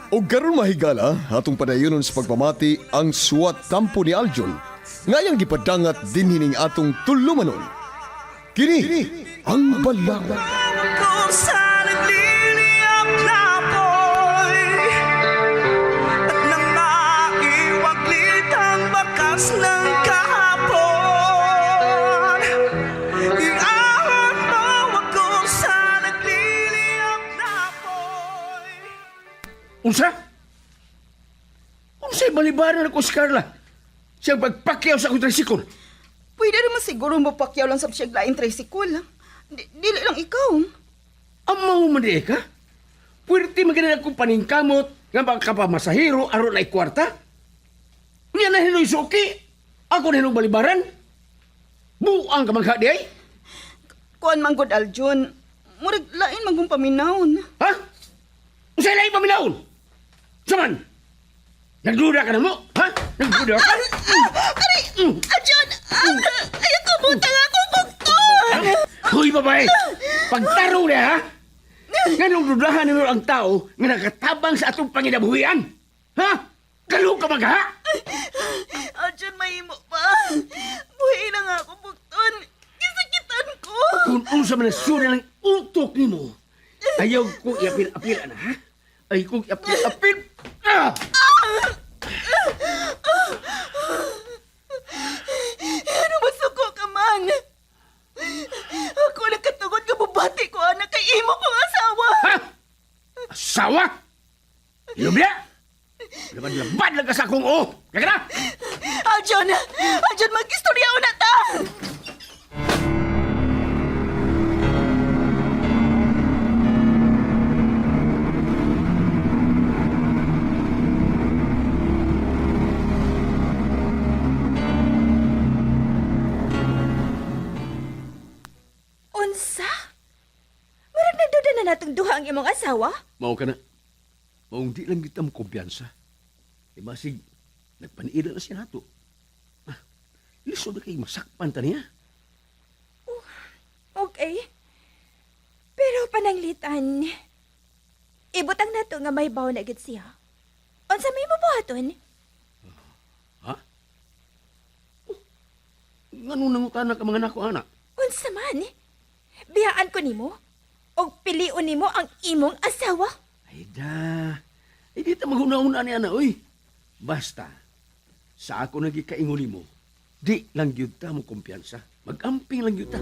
O garon mahigala, atong padayonon sa pagpamati ang suwat tampo ni Aljon, ngayang gipadangat din hining atong tulumanon. Kini, ang balawan. Kung sa nagliliyap na apoy at nang maiwaglit ang bakas ng kahapon, iahon mo ako sa nagliliyap na apoy. Unsa? Unsa'y balibaran ako si Carla? Siyang pagpakyaw sa akong tricycle. Pwede naman siguro mapakyaw lang sa siyang laing tricycle. Dili lang ikaw. Amaw man di ka? Pwerte magaling akong paningkamot nga makapamasahiro aron ay kwarta? Niya na hinoy suki. Ako na hinong balibaran. Buang ka magha di ay? Kuan manggod Aljun. Murag lain magmong paminawon. Ha? Unsa'y laing paminahon? Saman? Nagduda ka na mo? Ha? Nagduda ka? Aljun! Ayaw ko butang ako bukton! Hoy, babae! Pagtaro na, ha? Ganong dudahan nyo ang tao nga nakatabang sa atong panginabuhian? Ha? Kalo ka magha? Aljun, mahimo pa. Buhay na nga ako bukton. Kisakitan ko. Kung unsa man ang sura ng utok ni mo, ayaw ko iapil-apil, ana, ha? Ay kong iapil-apil! Ah! Ano masuko ka man? Ako nagkatugod ka bubati ko, anak, kay imo kong asawa. Ha? Asawa? Ilumya? Laban-laban lang ka sa akong o! Kaya ka na! Aljun! Aljun, mag-istorya na ta! Unsa? Murag nagduda na natong duha ang imong asawa? Mao ka na. Maong di lang kita mo kumpiyansa. E masig, nagpaniila na siya nato. Ah, lisod na kayo masakpan ta niya. Okay. Pero pananglitan, ibutang nato nga may baw na gid siya. Unsa may mabuhaton? Ha? Oh, ngano nangutan ka mga nako, anak? Unsa man? Biyaan ko nimo og piliun nimo ang imong asawa? Ay da. Ay di ta maghuna-huna ni ana, oy. Basta, sa ako nagikainguli mo, di lang gyud ta mo kumpiyansa. Mag-amping lang gyud ta.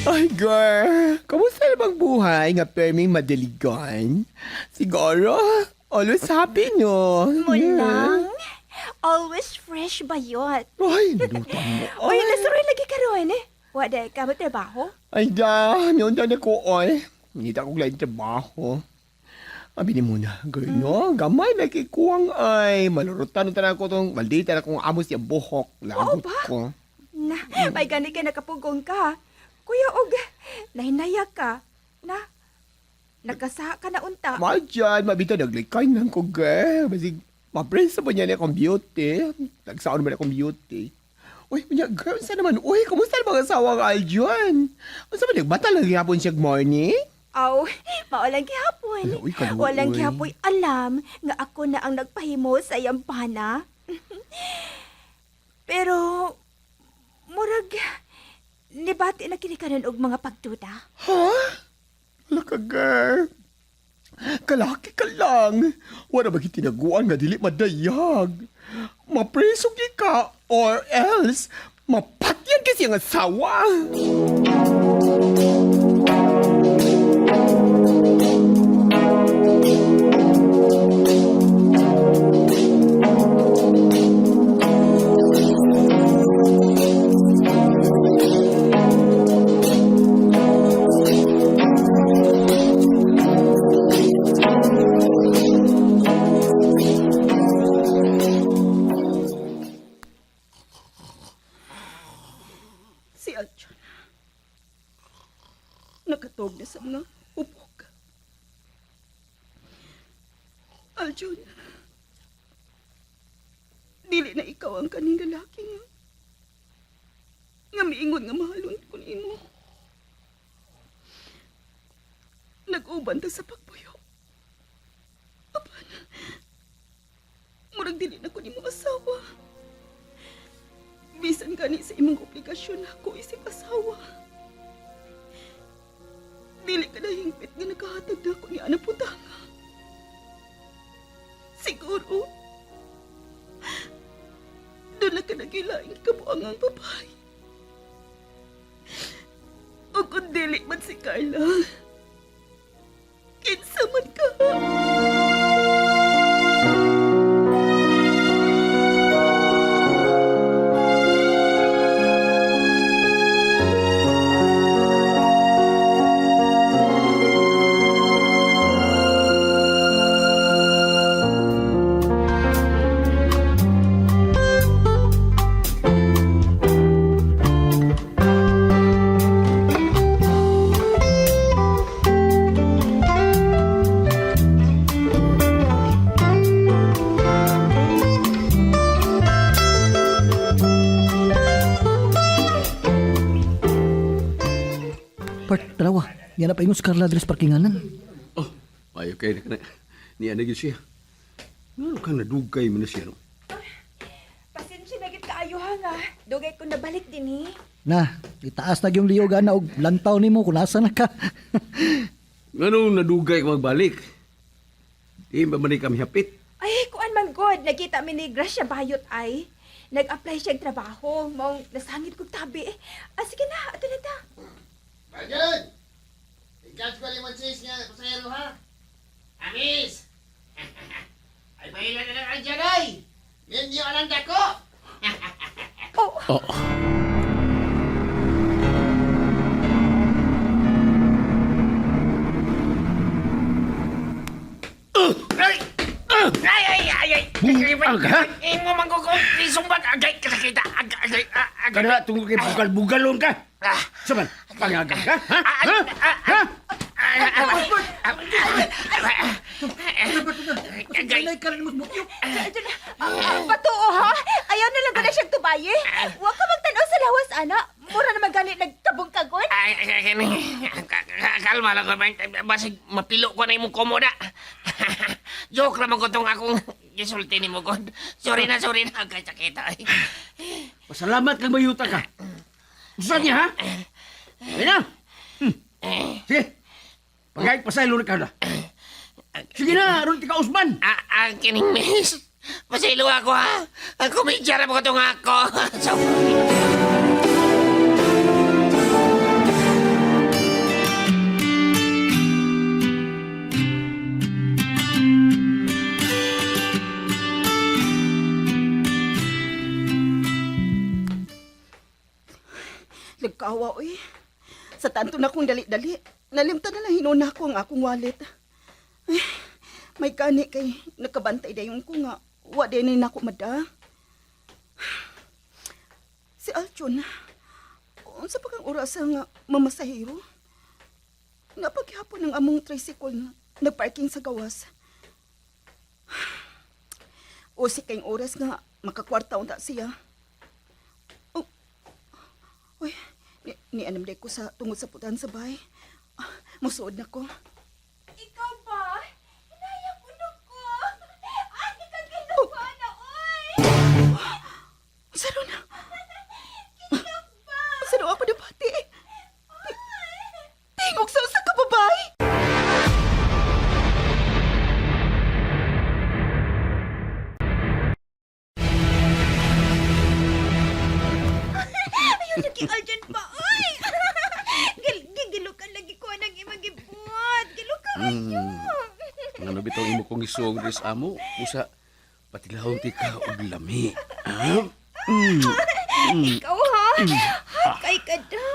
Ay, girl. Kamusta namang buhay nga perming madaligan? Siguro, always happy, no? Mulang, always fresh bayot. Ay, nalutan mo. Oy, nasuroy lagi karon eh. Wala ka mo trabaho? Ay, da. Niyondan ako, oy. Hindi ako lain trabaho. Abi ni muna, girl, no? Gamay na kikuwang ay. Malurutan na ko itong maldita na kung amos yung buhok. Lagot ba? ko. Na, may gani ka nakapugong ka. Kuya Og, nahinaya ka. Na, nagkasa ka na unta. Madyan, mabita naglikay lang ko, girl. Basig, maprensa ba niya na akong beauty? Nagsaon naman akong beauty. Uy, manya, girl, saan naman? Uy, kumusta na mga asawa ka, Aljon? Saan ba nagbata lang yapon siya morning? Aw, maulang gihapon. Uy, kaluoy. Walang gihapoy alam nga ako na ang nagpahimo sa iyang bana. Pero, murag, nibati na kinikanan og mga pagduda. Ha? Wala ka, girl. Kalaki ka lang. Wala ba tinaguan nga dili madayag. Mapreso ka or else mapatyan kasi ang asawa. nakatog na sa mga upok. Aljun, dili na ikaw ang kaning lalaki nga miingon nga mahalon ko nimo. Nag-uban ta sa pagpuyo. Apan, murag dili na ko nimo asawa. Bisan gani sa imong obligasyon ako isip asawa. Dili ka na hingpit nga nakahatag na ako ni Ana Putanga. Siguro, doon na ka nagilaing kabuangang babae. O kung dili man si Carla, kinsa man ka. Part, dalawa. Yan na pa yung Scarla Dres parkinganan. Oh, ayaw kayo na. Niya na yun siya. Ano kang nadugay mo na siya, no? Pasensya na gid kaayo ha nga. Dugay ko nabalik din eh. Na, itaas na yung liyogan na og lantaw ni mo kung nasa na ka. Ano nadugay ka magbalik? Di ba man kami hapit? Ay, kuan man god. Nakita mi ni Gracia Bayot ay. Nag-apply siya trabaho. Mong nasangit kong tabi. Sige na, ato na ta. Bayan! Ikat ko limon sis niya, pasayro ha? Amis! Ay, mahilan na lang ang dyan ay! Minyo ang dako! Oh, Ay! Ay! Bungag, ha? Imo manggugong isumbat agay kasakita agay Kada tunggu kay bugal-bugalon ka. Saban, pangagang ka? Ha? Ha? Ay, ka rin magmukyo. patuo ha? Ayaw na lang ko na siyang tubaye. Huwag ka magtanaw sa lawas, ana. Mura na magali nagkabong-kagon. Kalma lang ko, basig mapilo ko na imong komoda. Joke naman ko itong akong gisulti ni mo, God. Sorry na, agay sakita. Pasalamat kang mayuta ka. Gusto niya, ha? Ayun na. Sige. Pagkait pasaylo ka na. Sige na, aron tika Usman. Ang kining miss. Pasilo ako, ha? Ang kumidya na mo ko itong ako. Nagkawa, oy. Sa tanto na kong dali-dali, nalimta na lang hinuna ko ang akong wallet. Ay, may kani kay nakabantay dayon ko nga. Wa din na ako mada. Si Alchon, unsa pa kang oras nga mamasahero? Napaghapon ang among tricycle na nagparking sa gawas. O si kayong oras nga makakwarta unta siya. Uy, ni anam day ko sa tungod sa putan sa bahay. Musuod na ko. Ikaw ba? Hinayang uno ko. Ay, kaginawa na, oy! Saro na. Ikaw ba? Saro ako na pati. Tingog sa usa ka babae. Ayaw na Aljan pa, oy! Gigilukan lagi ko nang imang gibuhat. Gilukan rayo. Ano bitaw imo kong isuog res amo? Usa, patilahon ti ka og lami. Ha? Ikaw ha? Kay ka da.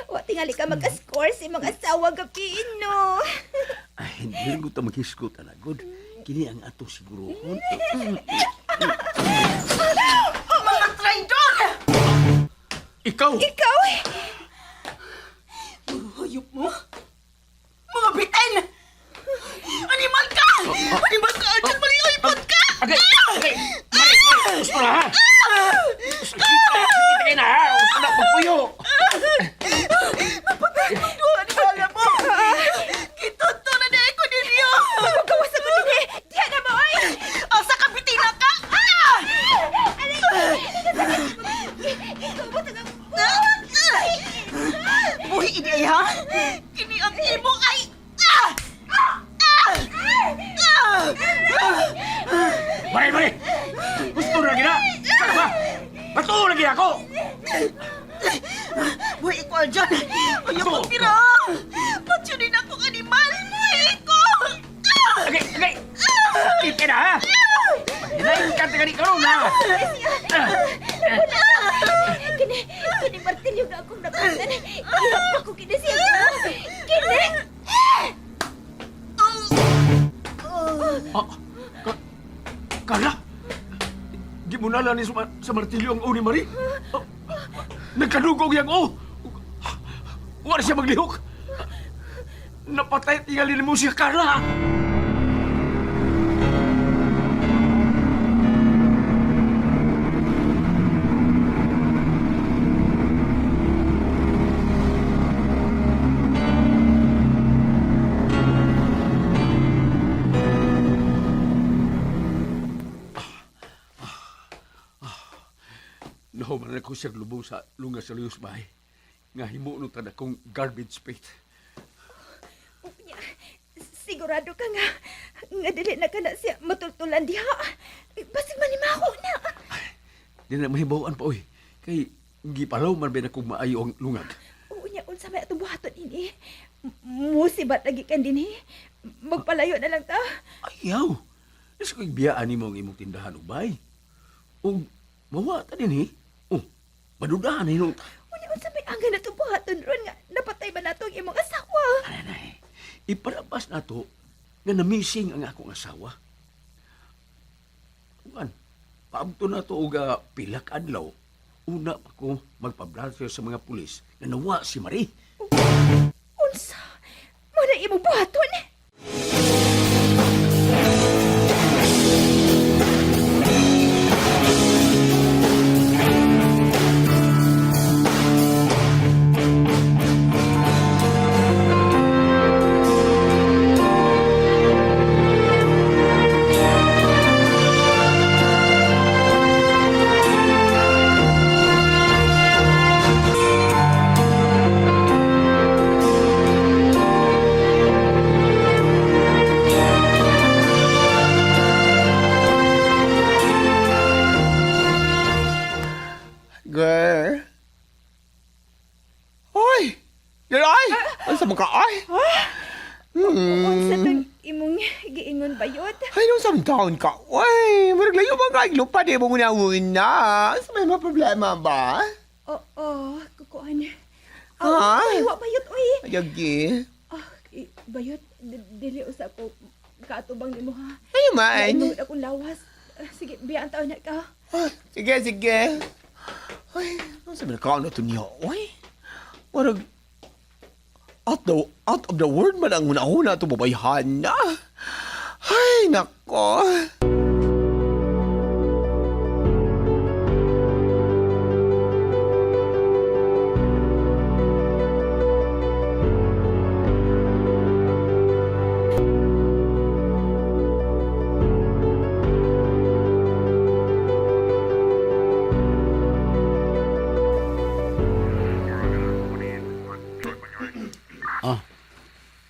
Wa tingali ka mag-score sa imong asawa gapiin, no? Ay, hindi ko ta maghiskot anagod. Kini ang ato sigurohon. Mga traidor! Ikaw! Ikaw? Uy, hayop mo? Mga bitin! Animal ka! Animal ka! Arjun, malihipot ka! Agay! Agay! Mari! Gusto na ha! Sakita kayo na ha! Gusto na magpuyo! Duha ni bala mo! Kituto na na ako ninyo! Magawas ako din eh! Diyan na mo, oy! Asa ka bitina ka? Ah! Buhi ini ha? Kini ang imo ay... Ah! Ah! Ah! Mari! Mari! Gusto na gina! Kaya ba? Bato lagi ako! Buhi ko, Arjun! Ayaw Ako! ko pira! Patsunin ako animal! Buhi ko! Ah! Agay! Agay! Sakit na ha! Hinayin ka tingani ka ron ha! Kini Martilyo na akong nakunan. Ihap ako kini siya. Kini! Kala! Di mo nala ni sa martilyo ang uni, Mari? Nagkadugog yang Wala siya maglihok! Napatay tingalin mo siya, Carla! Nahuman ako siya lubong sa lunga sa luyos bahay. Nga himuno tad akong garbage pit. Unya, sigurado ka nga dili na ka na siya matultulan diha. Basig manimaho na. Di na mahibawaan pa, oy. Kay, gipalaw man ba na kong maayo ang lungag. Unya, unsa may atong buhaton ini. Musibat lagi kan din magpalayo na lang ta. Ayaw! Nasa ko'y biyaan ni mo ang imong tindahan, ubay. O, mawa ta din, O, madudahan na yun. Unya, unsa may angay na itong buhaton ron nga napatay ba nato ang imong asawa? Anay, iparabas na to nga na-missing ang akong asawa. Kuman, paabto na to og pilak adlaw. Una pa ko magpa-brother sa mga pulis na nawa si Marie. Unsa? Mo na imong buhaton? Girl. Hoy! Girl, ay! Ano sa mga ay? Unsa tong imong giingon bayot? Ay, nung sa taon ka? Uy, maraglayo ba ka? Lupa, di mo muna una. Sa may mga problema ba? Oo, kukuan. Ha? Ay, wa bayot, oy. Ayagi. Bayot, dili usap ko kaatubang nimo ha. Ay, man. Naingon akong lawas. Sige, biyaan taon na ka. Sige, sige. Ay, ano sabi na ka na ito niya? Uy, parang out of the world man ang una-una ito babayhan na. Ay, nako.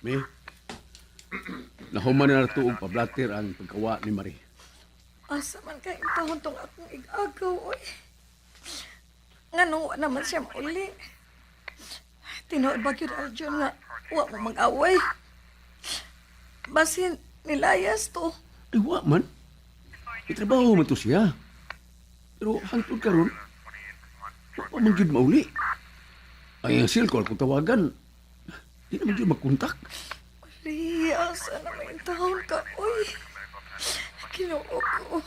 May, nahuman na nato og pablatir ang pagkawa ni Marie. Asa man ka intahon tong akong igagaw, oy. Nganong wa naman siya mauli. Tinuod ba yun, Arjun, nga wa mo mag-away. Basin, nilayas to. Ay, wa man. Itrabaho man to siya. Pero hangtod karon, wa pa man jud mauli. Ay, ang silkol kung tawagan, di naman jud magkontak. Uli, asa naman intahon ka, oy. Kinuo ko.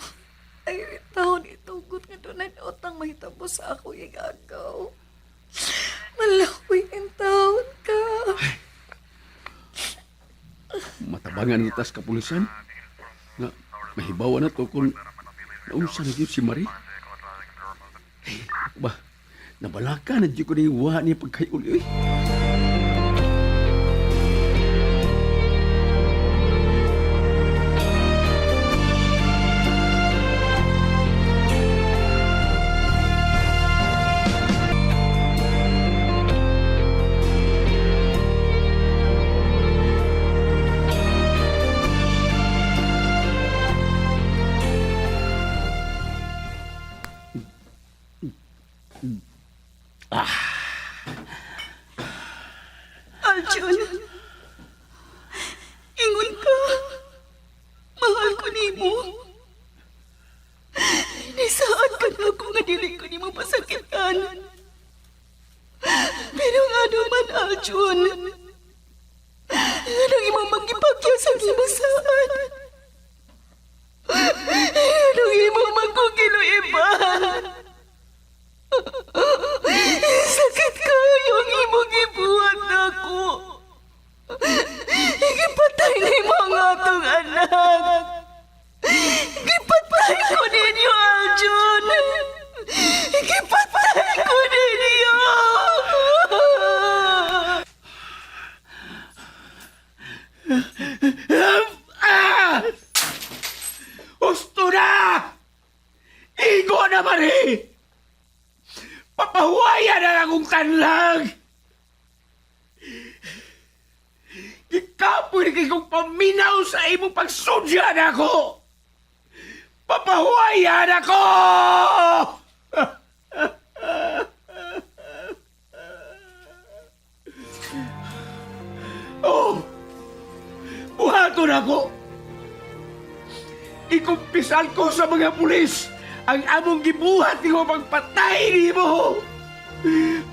Ay, intahon itugot nga doon ay utang mahitabo sa ako igagaw. Malawi intahon ka. Ay, Tabangan itas kapulisan. Nga, mahibawan na to kung naunsa na yun si Marie. Eh, ba, nabalaka na dyan ko na iwa niya pagkayuli. Arjun, ingon ka. Mahal ko nimo. Nisaad ka na ako nga dili ko nimo pasakitan. Pero nga naman, Arjun, anong imong magipagya sa gimasaan? Anong imong magkukiloiban? Sakit kayo ang imong gibuhat nako. Gipatay ni mga atong anak. Gipatay ko ninyo, Arjun. Gipatay ko ninyo. Gusto na! Igo na, Marie! Papahuayan na akong tanlag! Ikapoy na kong paminaw sa imong pagsudya na ako! Papahuayan ako! Oh! Buhaton ako! Ikumpisal ko sa mga pulis ang among gibuhat ni mo pagpatay ni mo.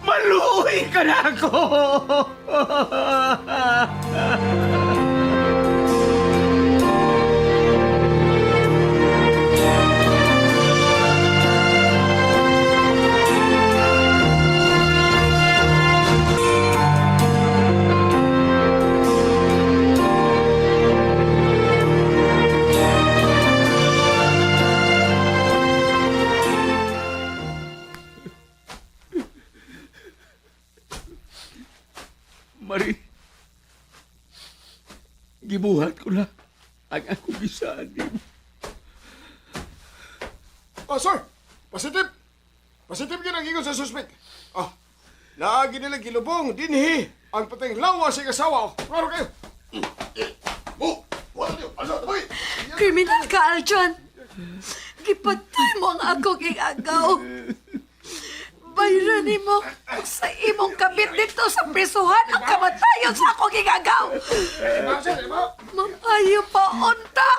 Maluoy ka na ako. Marie, gibuhat ko na ang akong bisaan ni mo. Oh, sir! Positive! Positive yun ang ingon sa suspect. Ah, lagi nila gilubong, dinhi, ang pateng lawa sa kasawa. Klaro kayo! Oh! Wala niyo! Asa, taboy! Kriminal ka, Arjun. Gipatay mo ang akong igagaw. Bayran mo sa imong kabit dito sa prisuhan ang kamatayon sa akong igagaw. Mamayo pa unta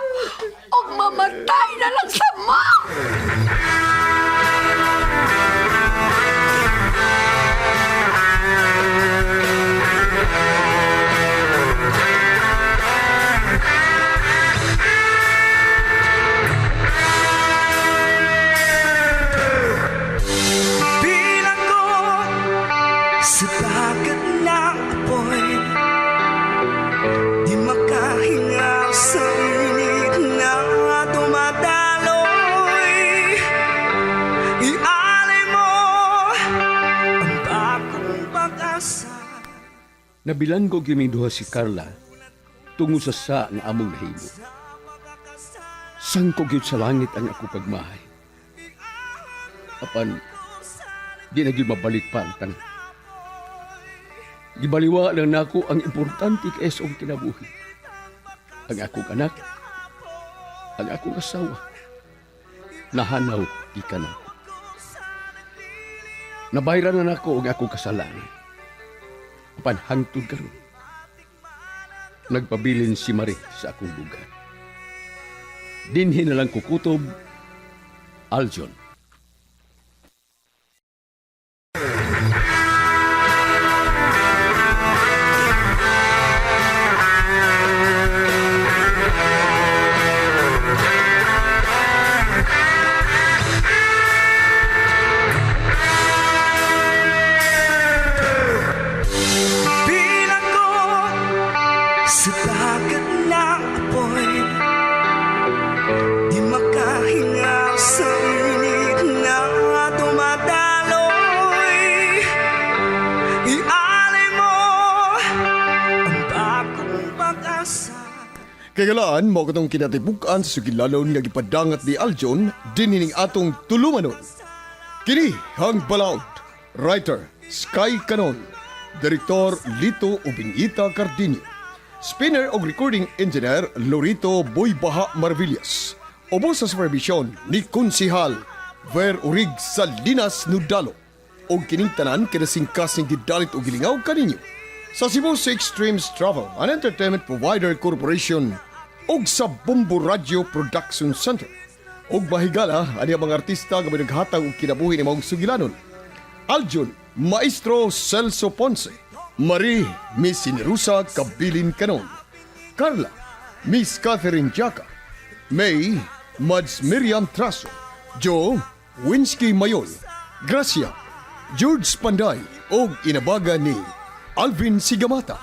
o mamatay na lang sa mo. Bilang ko sa dagat ng apoy, di makahinga sa init na dumadaloy. Ialay mo ang bagong pag-asa. Nabilan ko gimiduha si Carla tungo sa nga among nahimo. Sangko gyud sa langit ang ako pagmahay. Apan, di na gyud mabalik pa ang tanan. Gibaliwa lang nako ang importante kay sa akong kinabuhi. Ang akong anak, ang akong asawa. Nahanaw di ka na. Nabayran na nako ang akong kasalanan. Apan hangtod karon. Nagpabilin si Marie sa akong lugar. Dinhi na lang kukutob, Aljon. Bilang ko sa dagat ng Kagalaan, mo katong kinatibukan sa sugilanon nga gipadangat ni Aljon dinining atong tulumanon. Kini hang balaod, writer Sky Canon, Direktor Lito Ubingita Cardinio, spinner o recording engineer Lorito Boybaha Marvillas, obo sa supervision ni Konsihal Ver Urig Salinas Nudalo, o kining tanan kinasingkasing gidalit o gilingaw kaninyo sa Cebu 6 Streams Travel and Entertainment Provider Corporation ug sa Bumbo Radio Production Center. Ug mahigala ani ang mga artista nga naghatag og kinabuhi ni maong sugilanon. Aljon Maestro Celso Ponce, Marie Miss Sinerusa Kabilin Canon, Carla Miss Catherine Jaca, May Mads Miriam Traso, Joe Winsky Mayol, Gracia George Panday ug inabaga ni Alvin Sigamata.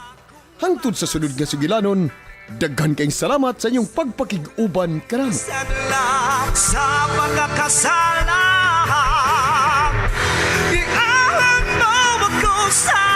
Hangtod sa sunod nga sugilanon, daghan kayong salamat sa inyong pagpakig-uban karamo. Sadlak sa pagkakasala, iaalam mo ako sa